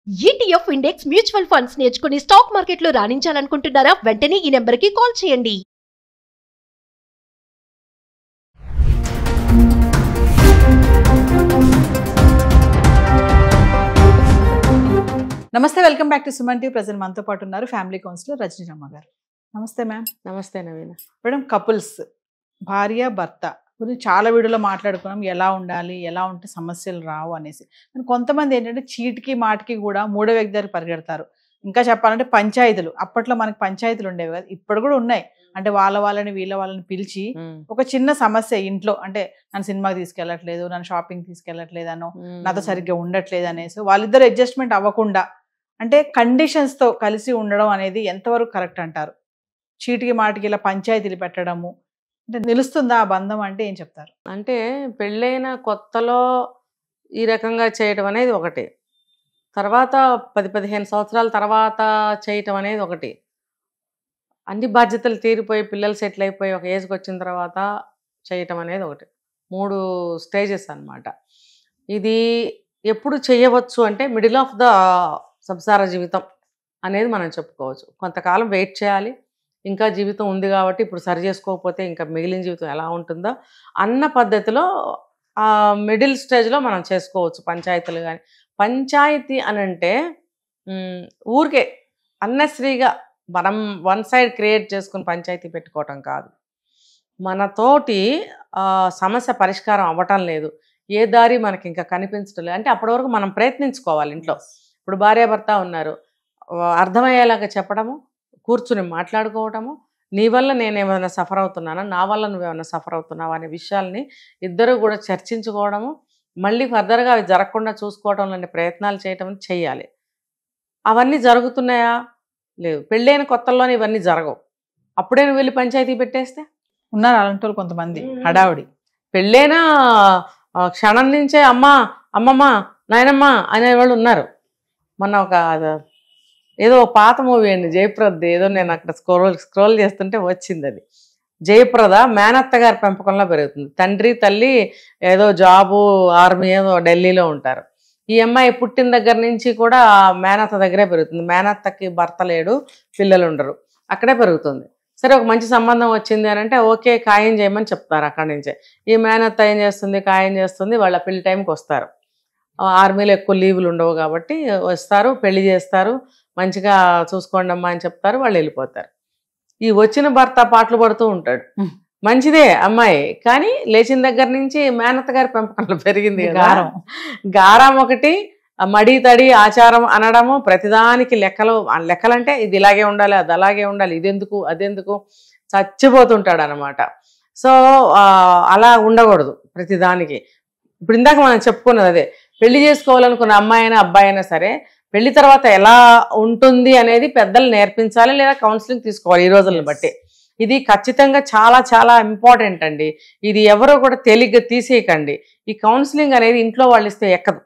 ETF index mutual funds నేర్చుకుని stock మార్కెట్లో రాణించాలనుకుంటున్నారా? వెంటనే ఈ నెంబర్కి కాల్ చేయండి. నమస్తే, welcome back to Suman TV. Present మనతో పాటు ఉన్నారు ఫ్యామిలీ కౌన్సిలర్ రజనీ రమ్మ గారు. నమస్తే మ్యామ్. నమస్తే నవీన మేడం, కపుల్స్ భార్య భర్త గురించి చాలా వీడియోలో మాట్లాడుకున్నాం, ఎలా ఉండాలి, ఎలా ఉంటే సమస్యలు రావు అనేసి. కానీ కొంతమంది ఏంటంటే చీటికి మాటికి కూడా మూడో వ్యక్తి దగ్గర పరిగెడతారు. ఇంకా చెప్పాలంటే పంచాయతీలు, అప్పట్లో మనకి పంచాయతీలు ఉండేవి కదా, ఇప్పుడు కూడా ఉన్నాయి. అంటే వాళ్ళని వీళ్ళ వాళ్ళని పిలిచి ఒక చిన్న సమస్య ఇంట్లో, అంటే నన్ను సినిమాకి తీసుకెళ్ళట్లేదు, నన్ను షాపింగ్ తీసుకెళ్ళట్లేదు అనో, నాతో సరిగ్గా ఉండట్లేదు అనేసి వాళ్ళిద్దరు అడ్జస్ట్మెంట్ అవ్వకుండా, అంటే కండిషన్స్తో కలిసి ఉండడం అనేది ఎంతవరకు కరెక్ట్ అంటారు? చీటికి మాటికి ఇలా పంచాయతీలు పెట్టడము అంటే నిలుస్తుందా ఆ బంధం అంటే ఏం చెప్తారు? అంటే పెళ్ళైన కొత్తలో ఈ రకంగా చేయటం అనేది ఒకటి, తర్వాత 10-15 సంవత్సరాల తర్వాత చేయటం అనేది ఒకటి, అన్ని బాధ్యతలు తీరిపోయి పిల్లలు సెటిల్ అయిపోయి ఒక ఏజ్కి వచ్చిన తర్వాత చేయటం అనేది ఒకటి. 3 స్టేజెస్ అన్నమాట. ఇది ఎప్పుడు చేయవచ్చు అంటే మిడిల్ ఆఫ్ ద సంసార జీవితం అనేది మనం చెప్పుకోవచ్చు. కొంతకాలం వెయిట్ చేయాలి, ఇంకా జీవితం ఉంది కాబట్టి ఇప్పుడు సరి చేసుకోకపోతే ఇంకా మిగిలిన జీవితం ఎలా ఉంటుందో అన్న పద్ధతిలో మిడిల్ స్టేజ్లో మనం చేసుకోవచ్చు పంచాయతీలు. కానీ పంచాయతీ అని అంటే ఊరికే అన్నెసరీగా మనం వన్ సైడ్ క్రియేట్ చేసుకుని పంచాయతీ పెట్టుకోవటం కాదు. మనతోటి సమస్య పరిష్కారం అవ్వటం లేదు, ఏ దారి మనకి ఇంకా కనిపించడం లేదు అంటే అప్పటి వరకు మనం ప్రయత్నించుకోవాలి. ఇంట్లో ఇప్పుడు భార్యాభర్త ఉన్నారు, అర్థమయ్యేలాగా చెప్పడము, కూర్చుని మాట్లాడుకోవటము, నీ వల్ల నేనేమైనా సఫర్ అవుతున్నానా, నా వల్ల నువ్వేమైనా సఫర్ అవుతున్నావా అనే విషయాల్ని ఇద్దరు కూడా చర్చించుకోవడము, మళ్ళీ ఫర్దర్గా అవి జరగకుండా చూసుకోవడంలోని ప్రయత్నాలు చేయటం చెయ్యాలి. అవన్నీ జరుగుతున్నాయా? లేదు. పెళ్ళైన కొత్తల్లోనే ఇవన్నీ జరగవు. అప్పుడే నువ్వు వెళ్ళి పంచాయతీ పెట్టేస్తే ఉన్నారు అలాంటి వాళ్ళు కొంతమంది. హడావుడి పెళ్ళైనా క్షణం నుంచే అమ్మ, అమ్మమ్మ, నాయనమ్మ అనేవాళ్ళు ఉన్నారు. మొన్న ఒక ఏదో పాత మూవీ అండి, జయప్రద, ఏదో నేను అక్కడ స్క్రోల్ చేస్తుంటే వచ్చింది అది. జయప్రద మేనత్త గారి పెంపకంలో పెరుగుతుంది. తండ్రి తల్లి ఏదో జాబు, ఆర్మీ ఏదో ఢిల్లీలో ఉంటారు. ఈ అమ్మాయి పుట్టిన దగ్గర నుంచి కూడా మేనత్త దగ్గరే పెరుగుతుంది. మేనత్తకి భర్త లేడు, పిల్లలు ఉండరు, అక్కడే పెరుగుతుంది. సరే, ఒక మంచి సంబంధం వచ్చింది అని అంటే ఓకే ఖాయం చేయమని చెప్తారు. అక్కడి నుంచే ఈ మేనత్త ఏం చేస్తుంది, ఖాయం చేస్తుంది, వాళ్ళ పెళ్లి టైంకి వస్తారు. ఆర్మీలో ఎక్కువ లీవులు ఉండవు కాబట్టి వస్తారు, పెళ్లి చేస్తారు, మంచిగా చూసుకోండి అమ్మా అని చెప్తారు, వాళ్ళు వెళ్ళిపోతారు. ఈ వచ్చిన భర్త పాటలు పడుతూ ఉంటాడు. మంచిదే అమ్మాయి, కానీ లేచిన దగ్గర నుంచి మేనత్త గారి పెంపకంలో పెరిగింది గారం. గారం ఒకటి, మడి తడి ఆచారం అనడము, ప్రతిదానికి లెక్కలంటే ఇది ఇలాగే ఉండాలి, అది అలాగే ఉండాలి, ఇదెందుకు అదెందుకు చచ్చిపోతుంటాడు అనమాట. సో అలా ఉండకూడదు ప్రతిదానికి. ఇప్పుడు ఇందాక మనం చెప్పుకున్నది అదే, పెళ్లి చేసుకోవాలనుకున్న అమ్మాయి అయినా అబ్బాయి అయినా సరే పెళ్లి తర్వాత ఎలా ఉంటుంది అనేది పెద్దలు నేర్పించాలి, లేదా కౌన్సిలింగ్ తీసుకోవాలి ఈ రోజులను బట్టి. ఇది ఖచ్చితంగా చాలా చాలా ఇంపార్టెంట్ అండి. ఇది ఎవరో కూడా తేలిగ్గా తీసేయకండి. ఈ కౌన్సిలింగ్ అనేది ఇంట్లో వాళ్ళు ఇస్తే ఎక్కదు.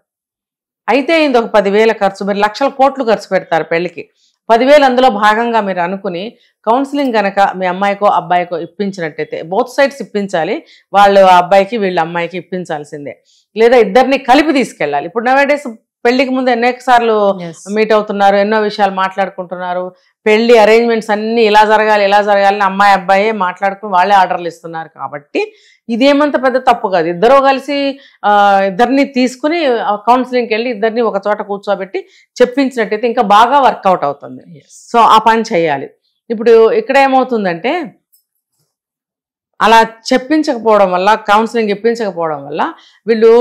అయితే ఇది ఒక 10,000 ఖర్చు, మీరు లక్షల కోట్లు ఖర్చు పెడతారు పెళ్లికి. 10,000 అందులో భాగంగా మీరు అనుకుని కౌన్సిలింగ్ కనుక మీ అమ్మాయికో అబ్బాయికో ఇప్పించినట్టయితే, బోత్ సైడ్స్ ఇప్పించాలి, వాళ్ళు అబ్బాయికి వీళ్ళ అమ్మాయికి ఇప్పించాల్సిందే, లేదా ఇద్దరిని కలిపి తీసుకెళ్ళాలి. ఇప్పుడు నవేడేస్ పెళ్లికి ముందు అనేక సార్లు మీట్ అవుతున్నారు, ఎన్నో విషయాలు మాట్లాడుకుంటున్నారు, పెళ్లి అరేంజ్మెంట్స్ అన్ని ఇలా జరగాలి ఇలా జరగాలని అమ్మాయి అబ్బాయే మాట్లాడుకుని వాళ్ళే ఆర్డర్లు ఇస్తున్నారు. కాబట్టి ఇదేమంత పెద్ద తప్పు కాదు. ఇద్దరూ కలిసి ఇద్దరిని తీసుకుని కౌన్సిలింగ్కి వెళ్ళి ఇద్దరిని ఒక చోట కూర్చోబెట్టి చెప్పించినట్టయితే ఇంకా బాగా వర్కౌట్ అవుతుంది. సో ఆ పని చేయాలి. ఇప్పుడు ఇక్కడ ఏమవుతుందంటే అలా చెప్పించకపోవడం వల్ల, కౌన్సిలింగ్ ఇప్పించకపోవడం వల్ల వీళ్ళు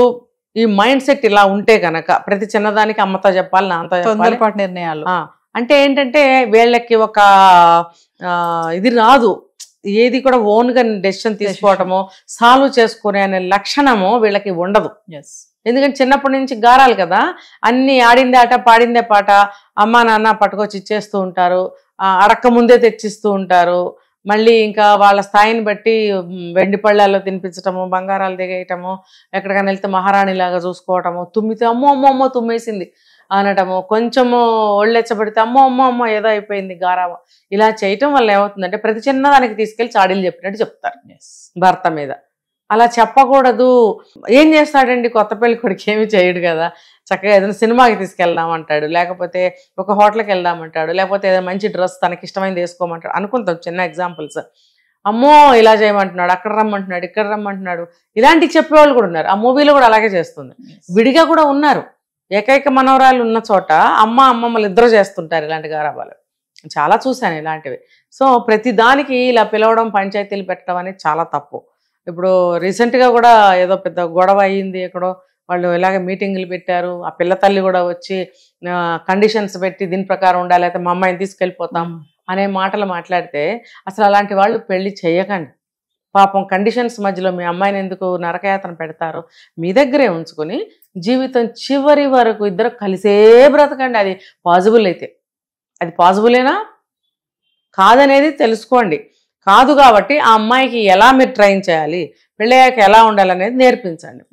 ఈ మైండ్ సెట్ ఇలా ఉంటే కనుక ప్రతి చిన్నదానికి అమ్మతో చెప్పాలి, నాన్నతో చెప్పాలి నిర్ణయాలు అంటే ఏంటంటే వీళ్ళకి ఒక ఇది రాదు, ఏది కూడా ఓన్గా డెసిషన్ తీసుకోవటము, సాల్వ్ చేసుకునే అనే లక్షణము వీళ్ళకి ఉండదు. ఎందుకంటే చిన్నప్పటి నుంచి గారాలు కదా, అన్ని ఆడిందే ఆట పాడిందే పాట, అమ్మ నాన్న పట్టుకొచ్చి ఇచ్చేస్తూ ఉంటారు, అడక్క ముందే తెచ్చిస్తూ ఉంటారు. మళ్ళీ ఇంకా వాళ్ళ స్థాయిని బట్టి వెండి పళ్ళాల్లో తినిపించటము, బంగారాలు దిగేయటము, ఎక్కడికైనా వెళ్తే మహారాణిలాగా చూసుకోవటము, తుమ్మితే అమ్మో అమ్మో అమ్మో తుమ్మేసింది అనటము, కొంచెము ఒళ్ళెచ్చబడితే అమ్మో అమ్మో అమ్మో ఏదో అయిపోయింది గారాము. ఇలా చేయటం వల్ల ఏమవుతుందంటే ప్రతి చిన్నదానికి తీసుకెళ్ళి చాడీలు చెప్పినట్టు చెప్తారు భర్త మీద. అలా చెప్పకూడదు. ఏం చేస్తాడండి కొత్త పెళ్లి కొడుకు? ఏమి చేయడు కదా. చక్కగా ఏదైనా సినిమాకి తీసుకెళ్దామంటాడు, లేకపోతే ఒక హోటల్కి వెళ్దామంటాడు, లేకపోతే ఏదైనా మంచి డ్రెస్ తనకి ఇష్టమైనది వేసుకోమంటాడు అనుకుంటాం. చిన్న ఎగ్జాంపుల్స్. అమ్మో ఇలా చేయమంటున్నాడు, అక్కడ రమ్మంటున్నాడు, ఇక్కడ రమ్మంటున్నాడు, ఇలాంటివి చెప్పేవాళ్ళు కూడా ఉన్నారు. ఆ మూవీలో కూడా అలాగే చేస్తుంది. విడిగా కూడా ఉన్నారు. ఏకైక మనవరాలు ఉన్న చోట అమ్మమ్మలు ఇద్దరు చేస్తుంటారు ఇలాంటి గారాబాలు. చాలా చూశాను ఇలాంటివి. సో ప్రతి దానికి ఇలా పిలవడం, పంచాయతీలు పెట్టడం అనేది చాలా తప్పు. ఇప్పుడు రీసెంట్గా కూడా ఏదో పెద్ద గొడవ అయ్యింది ఎక్కడో, వాళ్ళు ఇలాగ మీటింగులు పెట్టారు. ఆ పిల్ల తల్లి కూడా వచ్చి కండిషన్స్ పెట్టి దీని ప్రకారం ఉండాలి, అయితే మా అమ్మాయిని తీసుకెళ్ళిపోతాం అనే మాటలు మాట్లాడితే అసలు అలాంటి వాళ్ళు పెళ్లి చేయకండి. పాపం కండిషన్స్ మధ్యలో మీ అమ్మాయిని ఎందుకు నరకయాతన పెడతారు? మీ దగ్గరే ఉంచుకొని జీవితం చివరి వరకు ఇద్దరు కలిసే బ్రతకండి. అది పాజిబుల్ అయితే. అది పాజిబులేనా కాదనేది తెలుసుకోండి. కాదు కాబట్టి ఆ అమ్మాయికి ఎలా మీరు ట్రైన్ చేయాలి, పెళ్ళయ్యాక ఎలా ఉండాలనేది నేర్పించండి.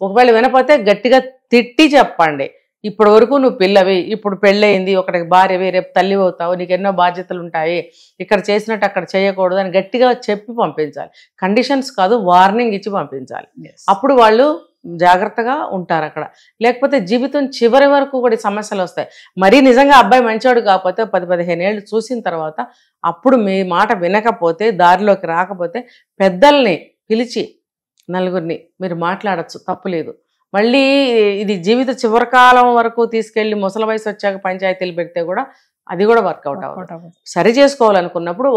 ఒకవేళ వినపోతే గట్టిగా తిట్టి చెప్పండి. ఇప్పటి వరకు నువ్వు పిల్లవి, ఇప్పుడు పెళ్ళయింది, ఒకటికి భార్యవి, రేపు తల్లి అవుతావు, నీకు ఎన్నో బాధ్యతలు ఉంటాయి, ఇక్కడ చేసినట్టు అక్కడ చేయకూడదు అని గట్టిగా చెప్పి పంపించాలి. కండిషన్స్ కాదు, వార్నింగ్ ఇచ్చి పంపించాలి. అప్పుడు వాళ్ళు జాగ్రత్తగా ఉంటారు అక్కడ. లేకపోతే జీవితం చివరి వరకు కూడా సమస్యలు వస్తాయి. మరీ నిజంగా అబ్బాయి మంచివాడు కాకపోతే 10-15 ఏళ్ళు చూసిన తర్వాత అప్పుడు మీ మాట వినకపోతే, దారిలోకి రాకపోతే పెద్దల్ని పిలిచి నలుగురిని మీరు మాట్లాడచ్చు, తప్పులేదు. మళ్ళీ ఇది జీవిత చివరికాలం వరకు తీసుకెళ్ళి ముసలి వయసు వచ్చాక పంచాయతీలు పెడితే కూడా అది కూడా వర్కౌట్ అవ్వదు. సరి చేసుకోవాలనుకున్నప్పుడు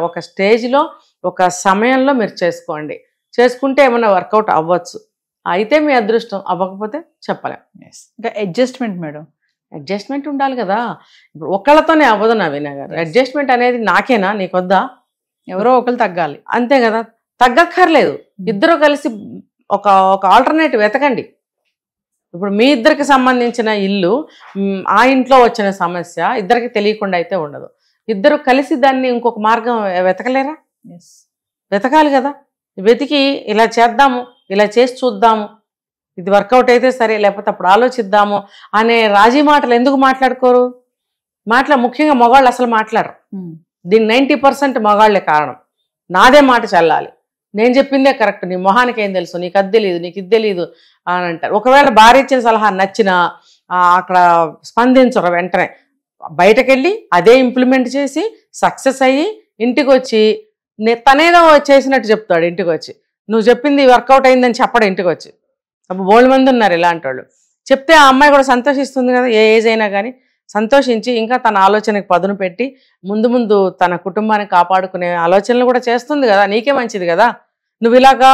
ఒక స్టేజ్లో, ఒక సమయంలో మీరు చేసుకోండి. చేసుకుంటే ఏమన్నా వర్కౌట్ అవ్వచ్చు. అయితే మీ అదృష్టం, అవ్వకపోతే చెప్పలేం. ఇంకా అడ్జస్ట్మెంట్ మేడం, అడ్జస్ట్మెంట్ ఉండాలి కదా. ఇప్పుడు ఒకళ్ళతోనే అవ్వదు నవీన గారు. అడ్జస్ట్మెంట్ అనేది నాకేనా, నీకొద్దా? ఎవరో ఒకరు తగ్గాలి, అంతే కదా. తగ్గక్కర్లేదు. ఇద్దరు కలిసి ఒక ఆల్టర్నేటివ్ వెతకండి. ఇప్పుడు మీ ఇద్దరికి సంబంధించిన ఇల్లు, ఆ ఇంట్లో వచ్చిన సమస్య ఇద్దరికి తెలియకుండా అయితే ఉండదు. ఇద్దరు కలిసి దాన్ని ఇంకొక మార్గం వెతకలేరా? వెతకాలి కదా. వెతికి ఇలా చేద్దాము, ఇలా చేసి చూద్దాము, ఇది వర్కౌట్ అయితే సరే, లేకపోతే అప్పుడు ఆలోచిద్దాము అనే రాజీ మాటలు ఎందుకు మాట్లాడుకోరు? ముఖ్యంగా మగవాళ్ళు అసలు మాట్లాడరు. దీనికి 90% మగవాళ్లే కారణం. నాదే మాట చల్లాలి, నేను చెప్పిందే కరెక్ట్, నీ మొహానికి ఏం తెలుసు, నీకు అది తెలియదు, నీకు ఇది తెలియదు అని అంటారు. ఒకవేళ భార్య ఇచ్చిన సలహా నచ్చినా అక్కడ స్పందించరు. వెంటనే బయటకెళ్ళి అదే ఇంప్లిమెంట్ చేసి సక్సెస్ అయ్యి ఇంటికి వచ్చి తనేదో చేసినట్టు చెప్తాడు. ఇంటికి వచ్చి నువ్వు చెప్పింది వర్కౌట్ అయిందని చెప్పడం. ఇంటికి వచ్చి అప్పుడు బోల్డ్ మంది ఉన్నారు ఇలాంటి వాళ్ళు. చెప్తే ఆ అమ్మాయి కూడా సంతోషిస్తుంది కదా, ఏ ఏజ్ అయినా కానీ సంతోషించి ఇంకా తన ఆలోచనకి పదును పెట్టి ముందు తన కుటుంబాన్ని కాపాడుకునే ఆలోచనలు కూడా చేస్తుంది కదా. నీకే మంచిది కదా. నువ్వు ఇలాగా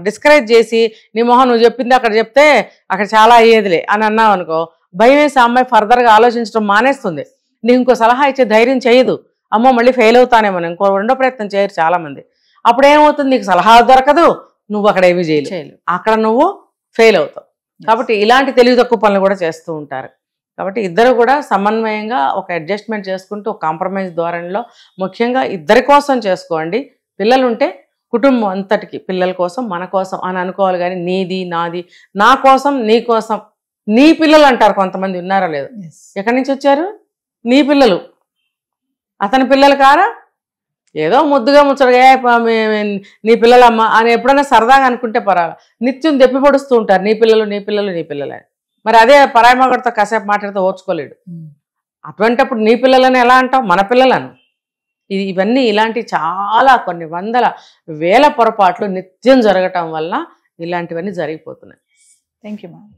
డిస్కరేజ్ చేసి నీ మొహం నువ్వు చెప్పింది అక్కడ చెప్తే అక్కడ చాలా అయ్యేదిలే అని అన్నావు అనుకో, భయం వేసి ఆ అమ్మాయి ఫర్దర్గా ఆలోచించడం మానేస్తుంది. నీకు ఇంకో సలహా ఇచ్చే ధైర్యం చేయదు. అమ్మో మళ్ళీ ఫెయిల్ అవుతానేమో, ఇంకో రెండో ప్రయత్నం చేయరు చాలామంది. అప్పుడు ఏమవుతుంది, నీకు సలహా దొరకదు, నువ్వు అక్కడ ఏమీ చేయలేవు, అక్కడ నువ్వు ఫెయిల్ అవుతావు. కాబట్టి ఇలాంటి తెలివి తక్కువ పనులు కూడా చేస్తూ ఉంటారు. కాబట్టి ఇద్దరు కూడా సమన్వయంగా ఒక అడ్జస్ట్మెంట్ చేసుకుంటూ ఒక కాంప్రమైజ్ ధోరణిలో, ముఖ్యంగా ఇద్దరి కోసం చేసుకోండి. పిల్లలు ఉంటే కుటుంబం అంతటికి పిల్లల కోసం, మన కోసం అని అనుకోవాలి. కానీ నీది నాది, నా కోసం నీ కోసం, నీ పిల్లలు అంటారు కొంతమంది, ఉన్నారో లేదు. ఎక్కడి నుంచి వచ్చారు? నీ పిల్లలు, అతని పిల్లలు కారా? ఏదో ముద్దుగా ముచ్చడగా నీ పిల్లలమ్మ అని ఎప్పుడైనా సరదాగా అనుకుంటే పర్వాలేదు. నిత్యం దెప్పి పొడుస్తూ ఉంటారు, నీ పిల్లలు నీ పిల్లలు నీ పిల్లలు అని. మరి అదే పరాయి మగడితో కాసేపు మాట్లాడితే ఓర్చుకోలేడు. అటువంటిప్పుడు నీ పిల్లలని ఎలా అంటావు? మన పిల్లలను. ఇవన్నీ ఇలాంటి చాలా కొన్ని వందల వేల పొరపాట్లు నిత్యం జరగటం వల్ల ఇలాంటివన్నీ జరిగిపోతున్నాయి. Thank you ma'am.